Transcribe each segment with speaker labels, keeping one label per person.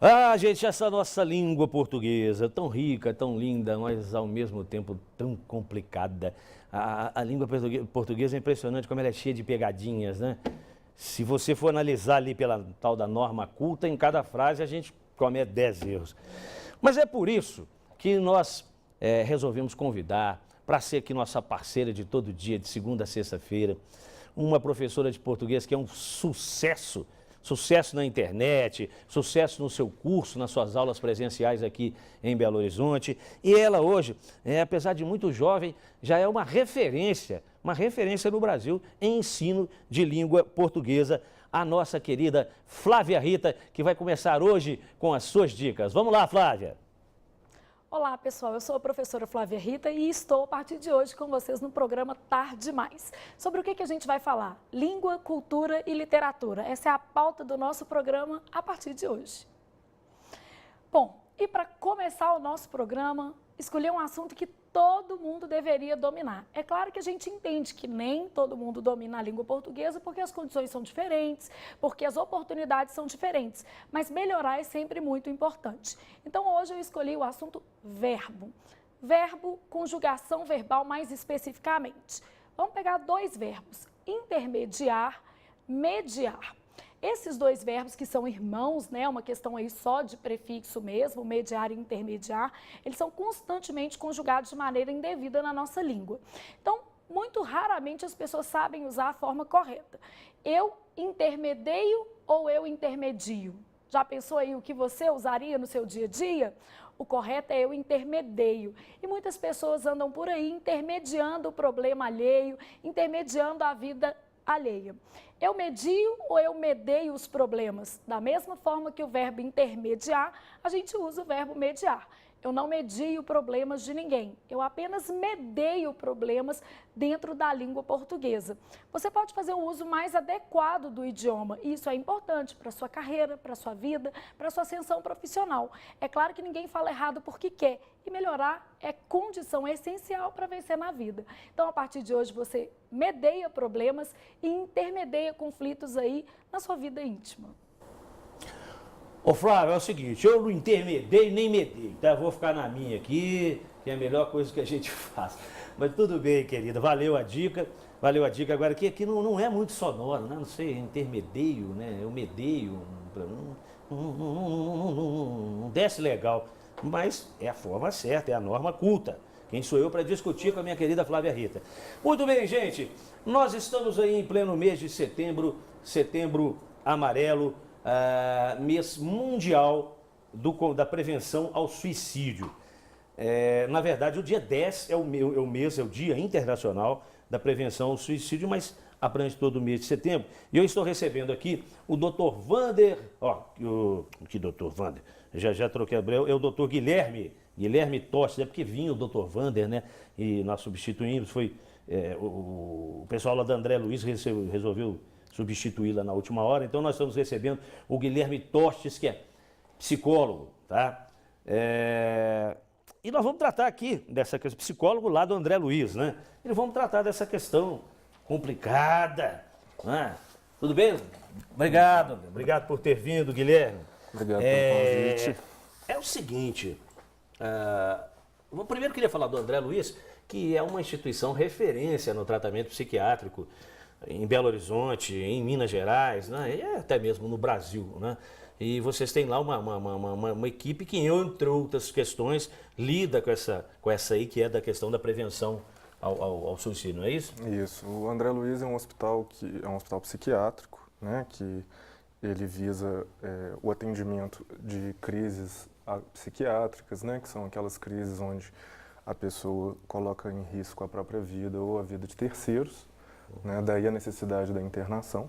Speaker 1: Ah, gente, essa nossa língua portuguesa, tão rica, tão linda, mas ao mesmo tempo tão complicada. A língua portuguesa é impressionante como ela é cheia de pegadinhas, né? Se você for analisar ali pela tal da norma culta, em cada frase a gente comete 10 erros. Mas é por isso que nós resolvemos convidar para ser aqui nossa parceira de todo dia, de segunda a sexta-feira, uma professora de português que é um sucesso. Sucesso na internet, sucesso no seu curso, nas suas aulas presenciais aqui em Belo Horizonte. E ela hoje, apesar de muito jovem, já é uma referência no Brasil em ensino de língua portuguesa. A nossa querida Flávia Rita, que vai começar hoje com as suas dicas. Vamos lá, Flávia!
Speaker 2: Olá, pessoal. Eu sou a professora Flávia Rita e estou a partir de hoje com vocês no programa Tarde Demais. Sobre o que a gente vai falar? Língua, cultura e literatura. Essa é a pauta do nosso programa a partir de hoje. Bom, e para começar o nosso programa, escolhi um assunto que todo mundo deveria dominar. É claro que a gente entende que nem todo mundo domina a língua portuguesa porque as condições são diferentes, porque as oportunidades são diferentes, mas melhorar é sempre muito importante. Então hoje eu escolhi o assunto verbo. Verbo, conjugação verbal mais especificamente. Vamos pegar dois verbos, intermediar, mediar. Esses dois verbos que são irmãos, né, uma questão aí só de prefixo mesmo, mediar e intermediar, eles são constantemente conjugados de maneira indevida na nossa língua. Então, muito raramente as pessoas sabem usar a forma correta. Eu intermedio ou eu intermedio? Já pensou aí o que você usaria no seu dia a dia? O correto é eu intermedio. E muitas pessoas andam por aí intermediando o problema alheio, intermediando a vida alheia. Eu medio ou eu medeio os problemas? Da mesma forma que o verbo intermediar, a gente usa o verbo mediar. Eu não medio problemas de ninguém, eu apenas medeio problemas dentro da língua portuguesa. Você pode fazer um uso mais adequado do idioma, e isso é importante para a sua carreira, para a sua vida, para a sua ascensão profissional. É claro que ninguém fala errado porque quer, e melhorar é condição essencial para vencer na vida. Então, a partir de hoje, você medeia problemas e intermedia conflitos aí na sua vida íntima.
Speaker 1: Ô Flávio, é o seguinte, eu não intermediei nem medei, tá? Vou ficar na minha aqui, que é a melhor coisa que a gente faz. Mas tudo bem, querida, valeu a dica. Agora aqui não é muito sonoro, né? Não sei, intermedeio, né? Eu medeio, não desce legal. Mas é a forma certa, é a norma culta. Quem sou eu para discutir com a minha querida Flávia Rita? Muito bem, gente, nós estamos aí em pleno mês de setembro, setembro amarelo, mês mundial da prevenção ao suicídio. Na verdade, o dia 10 é o Dia Internacional da Prevenção ao Suicídio, mas abrange todo o mês de setembro. E eu estou recebendo aqui o Dr. Vander, que Dr. Vander? Já troquei a breve, é o Dr. Guilherme Tostes, é porque vinha o Dr. Vander, né? E nós substituímos, o pessoal lá da André Luiz resolveu substituí-la na última hora, então nós estamos recebendo o Guilherme Tostes, que é psicólogo, tá? E nós vamos tratar aqui dessa questão, psicólogo lá do André Luiz, né? E vamos tratar dessa questão complicada, né? Tudo bem? Obrigado por ter vindo, Guilherme.
Speaker 3: Obrigado pelo convite.
Speaker 1: É o seguinte, eu primeiro queria falar do André Luiz, que é uma instituição referência no tratamento psiquiátrico em Belo Horizonte, em Minas Gerais, né? E até mesmo no Brasil, né? E vocês têm lá uma equipe que, entre outras questões, lida com essa aí, que é da questão da prevenção ao suicídio, não é isso?
Speaker 3: Isso. O André Luiz é um hospital psiquiátrico, né? Que ele visa o atendimento de crises psiquiátricas, né? Que são aquelas crises onde a pessoa coloca em risco a própria vida ou a vida de terceiros. Né, daí a necessidade da internação.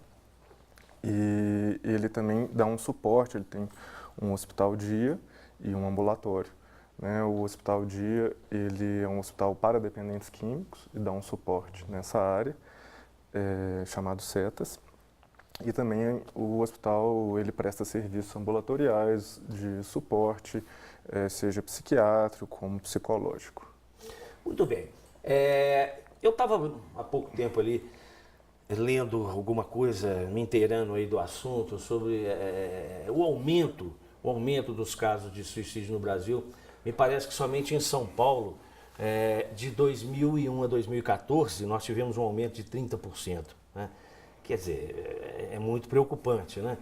Speaker 3: E ele também dá um suporte, ele tem um hospital dia e um ambulatório. Né? O hospital dia, ele é um hospital para dependentes químicos e dá um suporte nessa área, chamado CETAS. E também o hospital, ele presta serviços ambulatoriais de suporte, seja psiquiátrico como psicológico.
Speaker 1: Muito bem. Eu estava há pouco tempo ali lendo alguma coisa, me inteirando aí do assunto sobre o aumento o aumento dos casos de suicídio no Brasil. Me parece que somente em São Paulo, de 2001 a 2014, nós tivemos um aumento de 30%. Né? Quer dizer, é muito preocupante, né?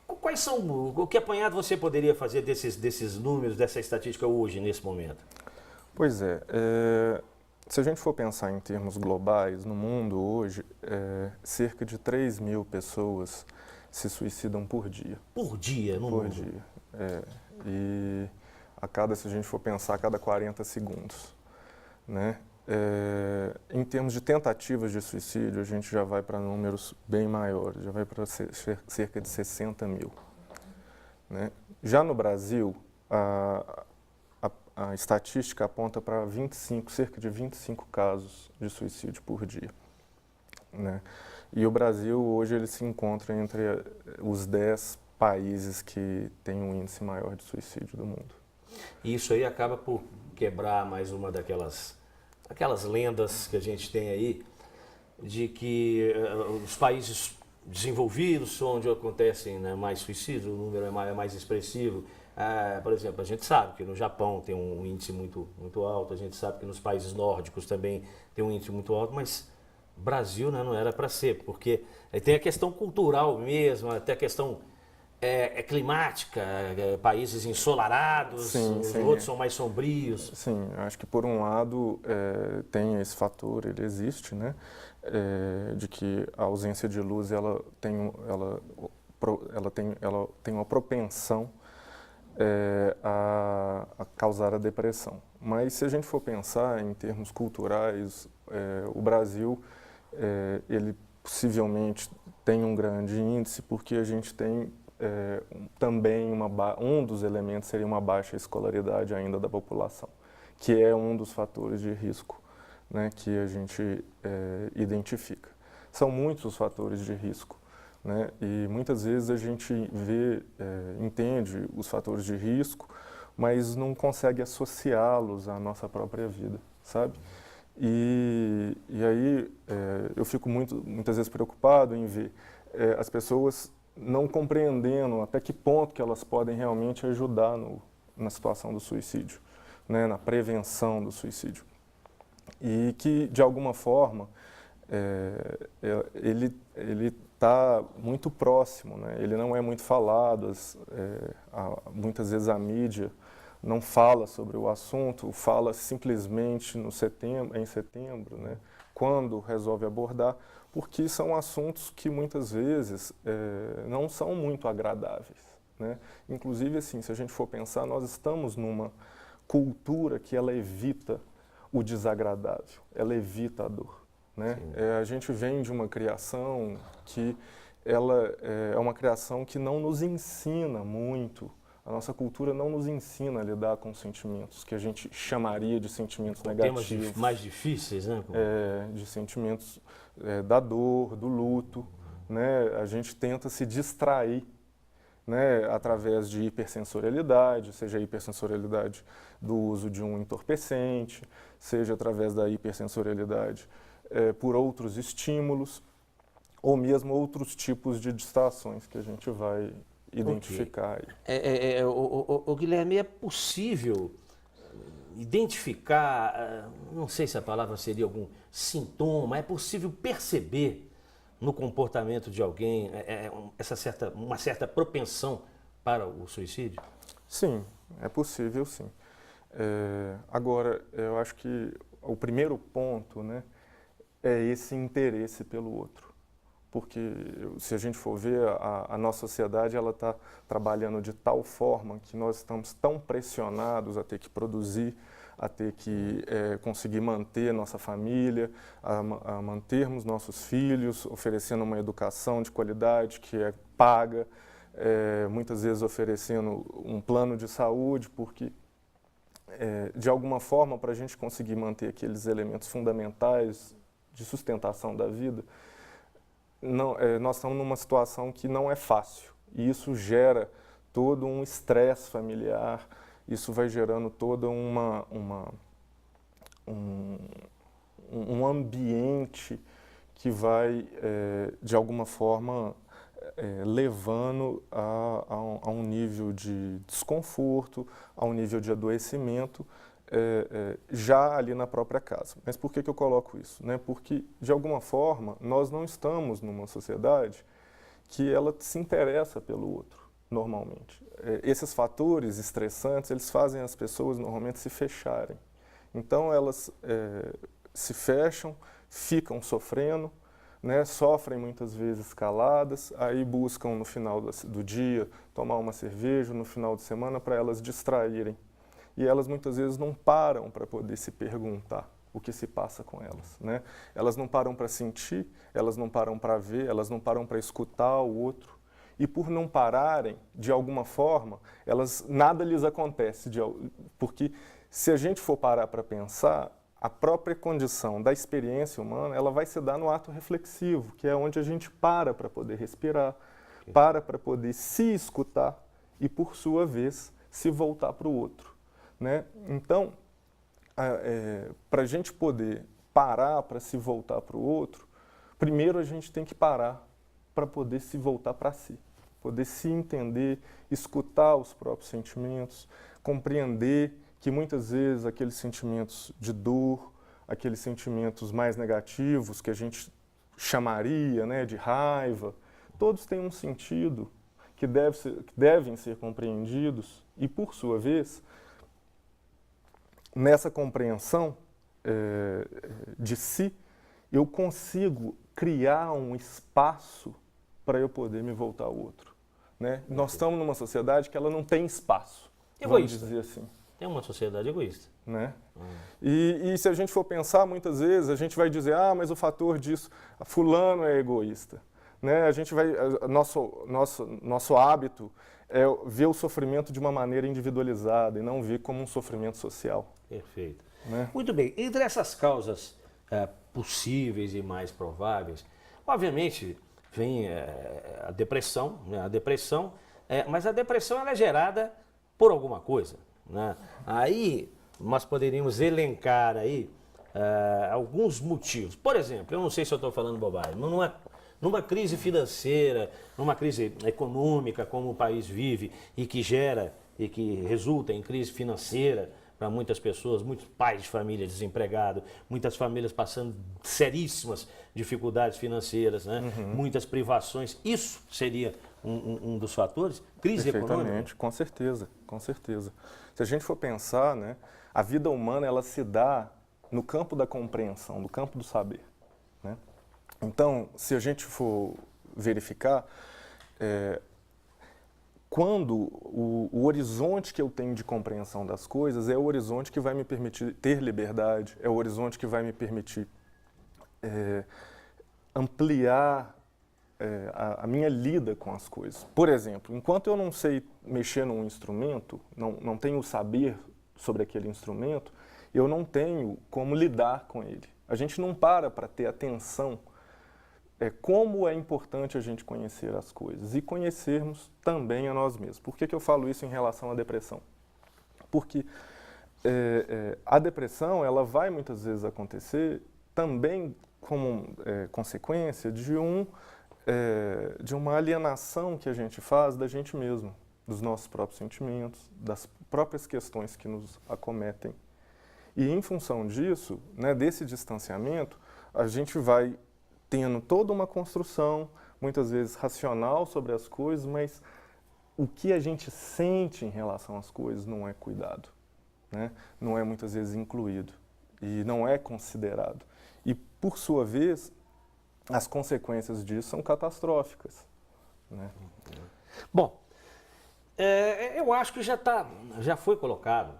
Speaker 1: Quais são, o que apanhado você poderia fazer desses números, dessa estatística hoje, nesse momento?
Speaker 3: Pois é, se a gente for pensar em termos globais, no mundo hoje, cerca de 3 mil pessoas se suicidam por dia.
Speaker 1: Por dia, no
Speaker 3: Por
Speaker 1: mundo?
Speaker 3: dia. E se a gente for pensar, a cada 40 segundos. Né? Em termos de tentativas de suicídio, a gente já vai para números bem maiores, já vai para cerca de 60 mil. Né? Já no Brasil, a estatística aponta para cerca de 25 casos de suicídio por dia. Né? E o Brasil, hoje, ele se encontra entre os 10 países que têm um índice maior de suicídio do mundo.
Speaker 1: E isso aí acaba por quebrar mais uma aquelas lendas que a gente tem aí, de que os países desenvolvidos, onde acontecem, né, mais suicídios, o número é mais expressivo. Por exemplo, a gente sabe que no Japão tem um índice muito alto, a gente sabe que nos países nórdicos também tem um índice muito alto, mas Brasil, né, não era para ser, porque tem a questão cultural mesmo, até a questão climática, países ensolarados, os outros são mais sombrios.
Speaker 3: Sim, acho que por um lado tem esse fator, ele existe, né, de que a ausência de luz ela tem uma propensão a causar a depressão. Mas se a gente for pensar em termos culturais, o Brasil ele possivelmente tem um grande índice porque a gente tem também um dos elementos seria uma baixa escolaridade ainda da população, que é um dos fatores de risco, né, que a gente identifica. São muitos os fatores de risco, né, e muitas vezes a gente entende os fatores de risco, mas não consegue associá-los à nossa própria vida, sabe? E aí eu fico muitas vezes preocupado em ver as pessoas não compreendendo até que ponto que elas podem realmente ajudar na situação do suicídio, né, na prevenção do suicídio. E que, de alguma forma, ele está muito próximo, né, ele não é muito falado, muitas vezes a mídia não fala sobre o assunto, fala simplesmente em setembro, né, quando resolve abordar, porque são assuntos que muitas vezes não são muito agradáveis. Né? Inclusive, assim, se a gente for pensar, nós estamos numa cultura que ela evita o desagradável, ela evita a dor. Né? A gente vem de uma criação que ela é uma criação que não nos ensina muito. A nossa cultura não nos ensina a lidar com sentimentos que a gente chamaria de sentimentos negativos.
Speaker 1: Temas mais difíceis, né?
Speaker 3: De sentimentos da dor, do luto. Né? A gente tenta se distrair, né, através de hipersensorialidade, seja a hipersensorialidade do uso de um entorpecente, seja através da hipersensorialidade por outros estímulos, ou mesmo outros tipos de distrações que a gente vai identificar.
Speaker 1: O Guilherme, é possível identificar, não sei se a palavra seria algum sintoma, é possível perceber no comportamento de alguém uma certa propensão para o suicídio?
Speaker 3: Sim, é possível, sim. Agora, eu acho que o primeiro ponto, né, é esse interesse pelo outro. Porque se a gente for ver, a nossa sociedade ela está trabalhando de tal forma que nós estamos tão pressionados a ter que produzir, a ter que conseguir manter nossa família, a mantermos nossos filhos, oferecendo uma educação de qualidade que é paga, muitas vezes oferecendo um plano de saúde, porque de alguma forma, para a gente conseguir manter aqueles elementos fundamentais de sustentação da vida, nós estamos numa situação que não é fácil. E isso gera todo um estresse familiar, isso vai gerando todo um ambiente que vai, de alguma forma, levando a um nível de desconforto, a um nível de adoecimento, já ali na própria casa. Mas por que eu coloco isso? Né? Porque, de alguma forma, nós não estamos numa sociedade que ela se interessa pelo outro, normalmente. Esses fatores estressantes, eles fazem as pessoas, normalmente, se fecharem. Então, elas se fecham, ficam sofrendo, né, sofrem muitas vezes caladas, aí buscam no final do dia tomar uma cerveja, no final de semana, para elas distraírem. E elas muitas vezes não param para poder se perguntar o que se passa com elas, né? Elas não param para sentir, elas não param para ver, elas não param para escutar o outro. E por não pararem, de alguma forma, nada lhes acontece, porque se a gente for parar para pensar, a própria condição da experiência humana, ela vai se dar no ato reflexivo, que é onde a gente para poder respirar, para poder se escutar e, por sua vez, se voltar para o outro, né? Então, para a gente poder parar para se voltar para o outro, primeiro a gente tem que parar para poder se voltar para si, poder se entender, escutar os próprios sentimentos, compreender que muitas vezes aqueles sentimentos de dor, aqueles sentimentos mais negativos que a gente chamaria, né, de raiva, todos têm um sentido que devem ser compreendidos e, por sua vez, nessa compreensão de si, eu consigo criar um espaço para eu poder me voltar ao outro, né? Nós estamos numa sociedade que ela não tem espaço, vamos dizer assim.
Speaker 1: É uma sociedade egoísta.
Speaker 3: Né? E se a gente for pensar, muitas vezes, a gente vai dizer, mas o fator disso, fulano é egoísta. Né? A gente vai, nosso hábito é ver o sofrimento de uma maneira individualizada e não ver como um sofrimento social.
Speaker 1: Perfeito.
Speaker 3: Né?
Speaker 1: Muito bem. Entre essas causas possíveis e mais prováveis, obviamente, vem a depressão, né? Mas a depressão ela é gerada por alguma coisa, né? Aí nós poderíamos elencar aí alguns motivos. Por exemplo, eu não sei se eu estou falando bobagem, numa crise financeira, numa crise econômica como o país vive e que resulta em crise financeira para muitas pessoas, muitos pais de família desempregados, muitas famílias passando seríssimas dificuldades financeiras, né? Muitas privações. Isso seria um dos fatores? Crise econômica?
Speaker 3: Perfeitamente, com certeza, com certeza. Se a gente for pensar, né, a vida humana ela se dá no campo da compreensão, no campo do saber, né? Então, se a gente for verificar, quando o horizonte que eu tenho de compreensão das coisas é o horizonte que vai me permitir ter liberdade, é o horizonte que vai me permitir ampliar a minha lida com as coisas. Por exemplo, enquanto eu não sei mexer num instrumento, não tenho saber sobre aquele instrumento, eu não tenho como lidar com ele. A gente não para ter atenção como é importante a gente conhecer as coisas e conhecermos também a nós mesmos. Por que eu falo isso em relação à depressão? Porque a depressão ela vai muitas vezes acontecer também como consequência de uma alienação que a gente faz da gente mesmo, dos nossos próprios sentimentos, das próprias questões que nos acometem. E em função disso, né, desse distanciamento, a gente vai tendo toda uma construção, muitas vezes racional sobre as coisas, mas o que a gente sente em relação às coisas não é cuidado, né? Não é muitas vezes incluído e não é considerado. E, por sua vez, as consequências disso são catastróficas, né?
Speaker 1: Bom, eu acho que já foi colocado,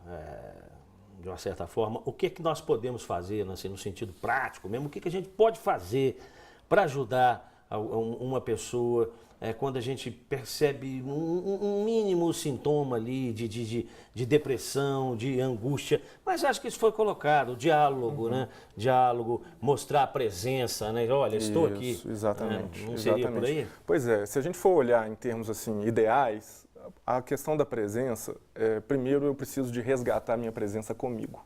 Speaker 1: de uma certa forma, o que nós podemos fazer, assim, no sentido prático mesmo, o que a gente pode fazer para ajudar uma pessoa quando a gente percebe um mínimo sintoma ali de depressão, de angústia. Mas acho que isso foi colocado, o diálogo, né? Diálogo, mostrar a presença, né? Olha, estou aqui.
Speaker 3: Isso, exatamente.
Speaker 1: Não seria por aí?
Speaker 3: Pois é, se a gente for olhar em termos assim ideais, a questão da presença, primeiro eu preciso de resgatar a minha presença comigo,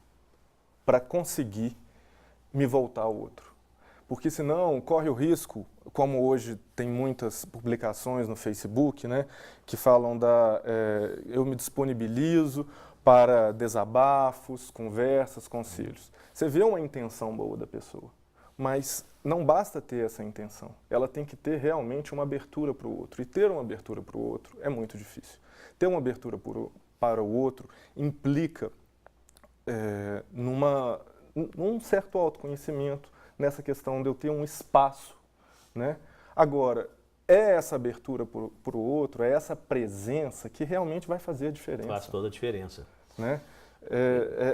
Speaker 3: para conseguir me voltar ao outro. porque senão corre o risco, como hoje tem muitas publicações no Facebook, né, que falam eu me disponibilizo para desabafos, conversas, conselhos. Você vê uma intenção boa da pessoa, mas não basta ter essa intenção, ela tem que ter realmente uma abertura para o outro, e ter uma abertura para o outro é muito difícil. Ter uma abertura para o outro implica num certo autoconhecimento, nessa questão de eu ter um espaço, né? Agora, é essa abertura para o outro, é essa presença que realmente vai fazer a diferença.
Speaker 1: Faz toda a diferença.
Speaker 3: Né?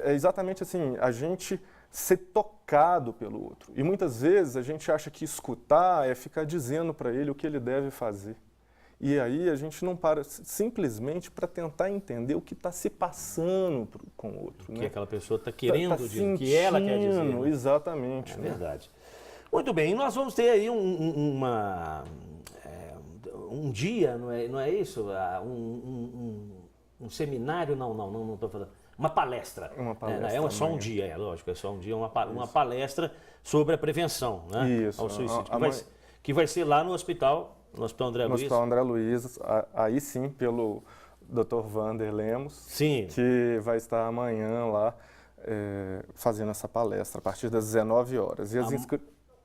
Speaker 3: É exatamente assim, a gente ser tocado pelo outro. E muitas vezes a gente acha que escutar é ficar dizendo para ele o que ele deve fazer. E aí a gente não para simplesmente para tentar entender o que está se passando com o outro.
Speaker 1: O que
Speaker 3: né?
Speaker 1: aquela pessoa está querendo dizer, o
Speaker 3: sentindo,
Speaker 1: que ela quer dizer. Né?
Speaker 3: Exatamente.
Speaker 1: É verdade. Muito bem, nós vamos ter aí um dia, não é isso? Um seminário, não estou falando. Uma palestra.
Speaker 3: Uma palestra.
Speaker 1: É só um dia, lógico, é só um dia, uma palestra sobre a prevenção, né?
Speaker 3: Isso.
Speaker 1: Ao suicídio. Que vai ser lá no hospital André Luiz.
Speaker 3: No Hospital André Luiz, aí sim, pelo Dr. Vander Lemos,
Speaker 1: sim.
Speaker 3: Que vai estar amanhã lá fazendo essa palestra, a partir das 19 horas. E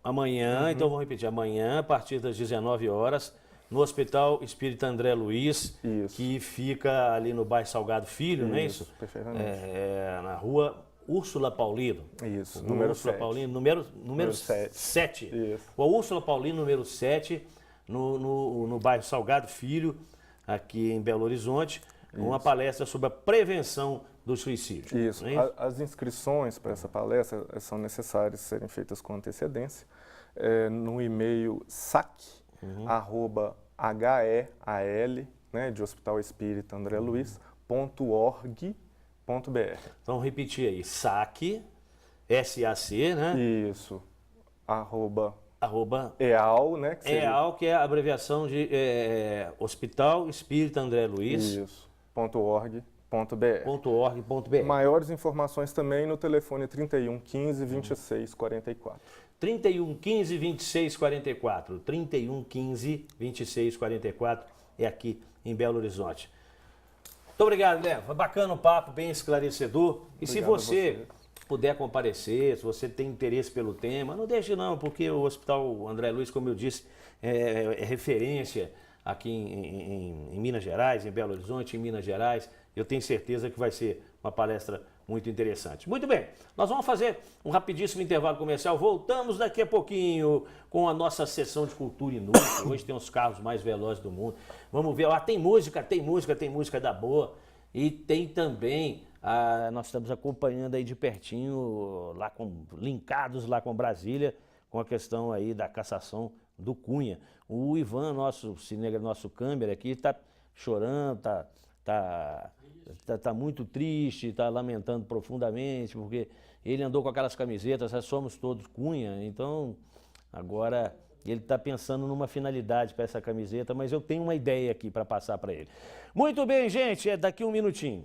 Speaker 1: Amanhã, então vamos repetir, amanhã, a partir das 19 horas, no Hospital Espírita André Luiz,
Speaker 3: isso.
Speaker 1: Que fica ali no bairro Salgado Filho, não é isso?
Speaker 3: Perfeitamente.
Speaker 1: Na rua Úrsula Paulino.
Speaker 3: Isso,
Speaker 1: número Úrsula 7. Paulino, número 7.
Speaker 3: Isso.
Speaker 1: O Úrsula Paulino, número 7, no bairro Salgado Filho, aqui em Belo Horizonte, uma palestra sobre a prevenção do suicídio.
Speaker 3: Isso. As inscrições para essa palestra são necessárias serem feitas com antecedência no e-mail sac@heal, né, de Hospital Espírita André Luiz, .org.br.
Speaker 1: Então, repetir aí, SAC, S-A-C, né?
Speaker 3: Isso, arroba
Speaker 1: EAL,
Speaker 3: né?
Speaker 1: EAL, que é a abreviação de Hospital Espírita André Luiz.
Speaker 3: Isso, .org.br. Maiores informações também no telefone 31 15 26 44.
Speaker 1: 31 15 26 44. 31 15 26 44 é aqui em Belo Horizonte. Muito obrigado, Léo. Foi bacana o papo, bem esclarecedor. E se você puder comparecer, se você tem interesse pelo tema, não deixe não, porque o Hospital André Luiz, como eu disse, é referência aqui em Minas Gerais, em Belo Horizonte, em Minas Gerais. Eu tenho certeza que vai ser uma palestra muito interessante. Muito bem, nós vamos fazer um rapidíssimo intervalo comercial. Voltamos daqui a pouquinho com a nossa sessão de cultura inútil. Hoje tem os carros mais velozes do mundo. Vamos ver, tem música da boa. E tem também, nós estamos acompanhando aí de pertinho, linkados lá com Brasília, com a questão aí da cassação do Cunha. O Ivan, nosso câmera aqui, está chorando, tá muito triste, está lamentando profundamente, porque ele andou com aquelas camisetas, nós somos todos Cunha, então agora ele está pensando numa finalidade para essa camiseta, mas eu tenho uma ideia aqui para passar para ele. Muito bem, gente, daqui um minutinho.